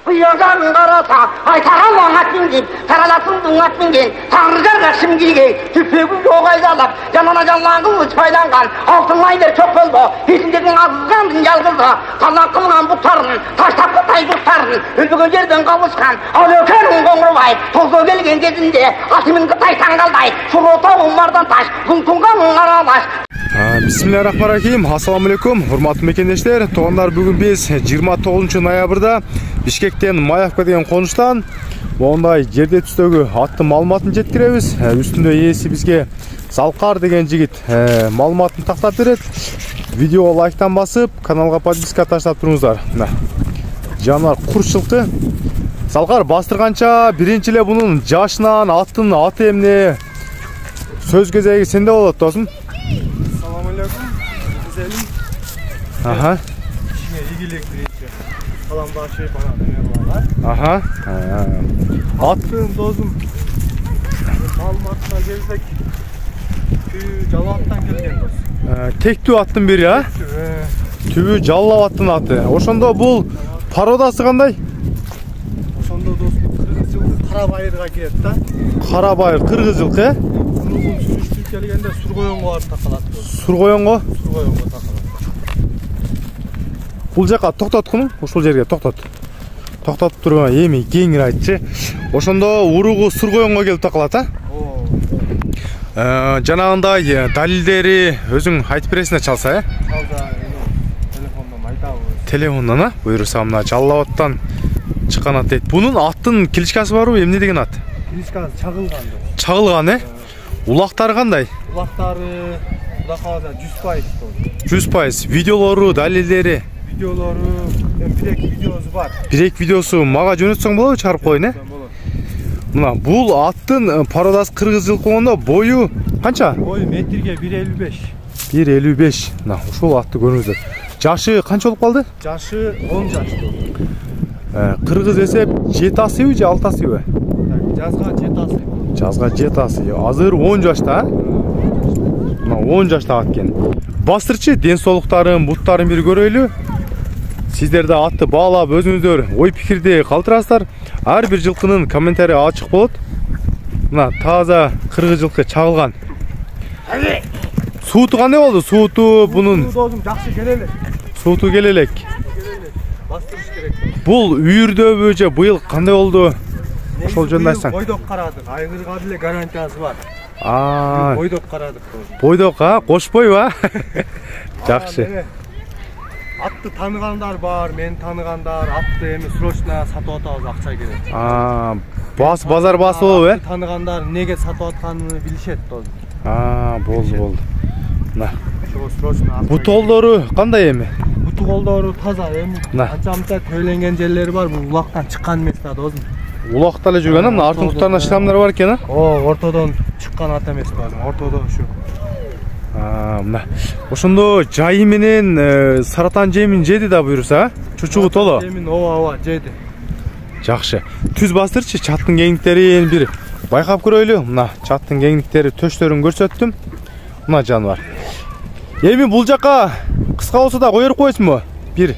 Bıyığın karasa, aytaran anlatın gel, karalasın dungatın gel, tanrıcar kaşım gel, tüpüğü yok ayzalap, canına canlan kılıç paylangan, altın aylar çok oldu, hiçindeki azızgandın yalgızda, kalan kılgan butların, taş takı tay tutların, ülbüğün yerden kavuşkan, al ökerin kongruvay, tozu gelgen gezinde, atımın kıtay tangalday, şurota umlardan taş, kuntunganın aralaş. Bismillahirrahmanirrahim. Assalamu alaikum. Hurmatlı mekendештер. Toğanlar bugün biz 29 noyabrda Bişkектен Маевка деген konuştan ондай жерде түстөгү атты маалыматын жеткиребиз. Үстүндө ээси бизге Залкар деген жигит маалыматын тактап берет. Видеого лайктан басып, каналга подписка таштап туруңуздар. Жанар курч жылкы. Залкар бастырганча биринчи эле бунун жашынан, аттын аты эмне сөз кезеги сенде болот, досум. Güzelim. Aha. İşine ilgilik birinci. Kalan başı bana dönüyorlar. Aha. Attığım dozum. Malmatına gelsek tüyü Jallavat'tan gelgen doz. Tek tüy attın bir ya. Tüyü Jallavat'tan attı. Oşonda bul parodası kандай? Oşonda dostum Kırgız yılkı Karabayır'a geldi da. Karabayır Kırgız yılkı. Bunun sürüştürüp gelgende Surgoyongo var takalattı. Surgoyongo? Surgoyongo takalattı. Бул жака токтоткун, ушул жерге токтот. Токтотуп туруп, эми кеңири айтчы. Ошондо уругу Сургоюнго келип такалат, Жанагындай далилдери өзүң айтып бересиң чалса, Чалса, телефондон айтабыз. Телефондон, буюрса мына Жаллабаттан чыккан ат дейт. Бунун аттын кличкасы барбы, эмне деген ат? Кличкасы чагылган. Чагылган, Улактары кандай? Улактары Улакабызда 100%. 100%. Видеолору, далилдери. Videoları, birek videosu var. Birek videosu maga жөнөтсөң болобу, чыгарып коюн, Мына бул аттын пародасы кыргыз жылкыгында бою канча? Бою метрге 1.55. 1.55. Мына ушул атты көрүңүздөр. Жашы канча болуп калды? Жашы 10 жаш болду. Кыргыз эсеп 7 асыбы же 6 асыбы? Жазга 7 асы. Жазга 7 асы. Азыр 10 жашта, Мына 10 жашта ат экен. Бастырчы, ден соолуктарын, буттарын бир көрөйлү. Сиздер да атты баалап өзүңүздөр ой пикирди калтырасыздар. Ар бир жылкынын комментарий ачык болот. Мына таза кыргыз жылкы чагылган. Сууту кандай болду? Сууту бунун жакшы келелек. Сууту келелек. Бастырыш керек. Бул үйүрдөбү же быйыл кандай болду? Ошол жөнүндө айтсаң. Бойдок карадык. Айгырга деле гарантиясы бар. Бойдок карадык. Бойдок, кошпойбу? Жакшы. Атты таныгандар бар, мен таныгандар, атты эми срочно сатып атабыз, акча керек. Базар басы болобу, Таныгандар неге сатып атканын билишет, досум. Болду. Мына. Ошо срочно. Бутолдору кандай эми? Бутолдору таза эми. Анча-мынча төйленген жерлери бар, бул улактан чыккан эмес да, досум. Улакта эле жүргөн, мына артын кутарына шырамдар бар экен, ортодон чыккан ат эмес, досум. Ортодо ушу. Мына. Ошондо жайы менен саратан жемин жеди да буюрса, чучугу толо. Жемин ооба жеди. Жакшы. Түз бастырчы, чаттын кеңдиктерин бир байкап көрөйлү. Мына чаттын кеңдиктери төштөрүн көрсөттүм. Мына жаныбар. Эми бул жака кыска болсо да коюп койсунбу? Бир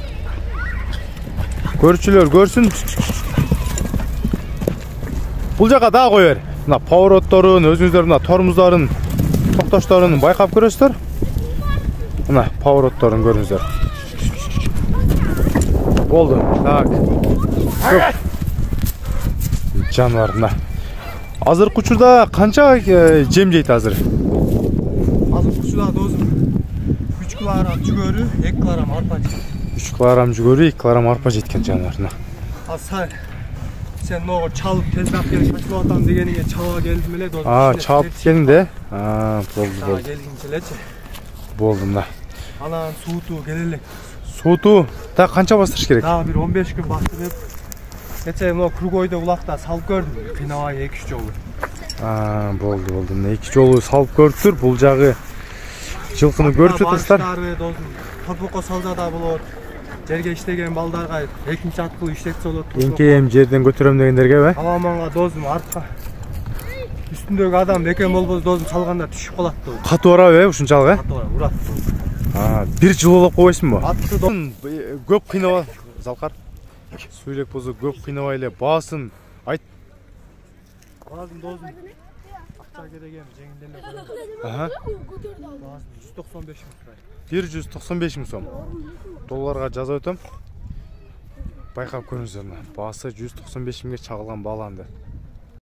көрүүчүлөр көрсүн. Бул жака да кое бер. Мына поворотторун, өзүңүздөр мына тормуздарын токтошторун байкап көрөсүздөр. Мына поворотторун көрүңүздөр. Болду. Так. Жаныбар мына. Азыркы учурда канча жем жейт азыр? Азыркы учурда досум 3 килограмм жүгөрү, 2 килограмм арпа жейт. 3 килограмм жүгөрү, 2 килограмм арпа жеткен жаныбар. Sen o çalıp tezgah gelip kaçıp atam degeniye çala geldim ele dosum. Çalıp gelin de. Boldu. Boldu mına. Anan suutu gelelek. Suutu da kança bastırış gerek? Daha bir 15 gün bastırıp. Geçen o Krugoy'da ulakta salıp gördüm. Pinavayı 2-3 yolu. Boldu. 2 yolu salıp görüptür. Bul jağı жылкыны көрүп жатасыздар. Топокко салса да болот. Жерге иштеген балдарга экинчи ат кылып иштетсе болот. Эңкем жерден көтөрөм дегендерге Аламанга досум артка. Үстүндөгү адам бекем болбосо досум салганда түшүп калат да. Катуу барабы, ушунчалык, Катуу бара, урат. Бир жыл болуп койсунбу? Атты көп кыйнап Залкар. кетик. Сүйлөк болсо көп кыйнабай эле баасын айт. Баазын дозун. Акча керек эми жеңилден эле коём. Аха. Баазын 195 миң сурайт. 195 миң сом. Долларга жазып өтөм. Байкап көрүңүздөр мына. Баасы 195 миңге чагылган бааланды.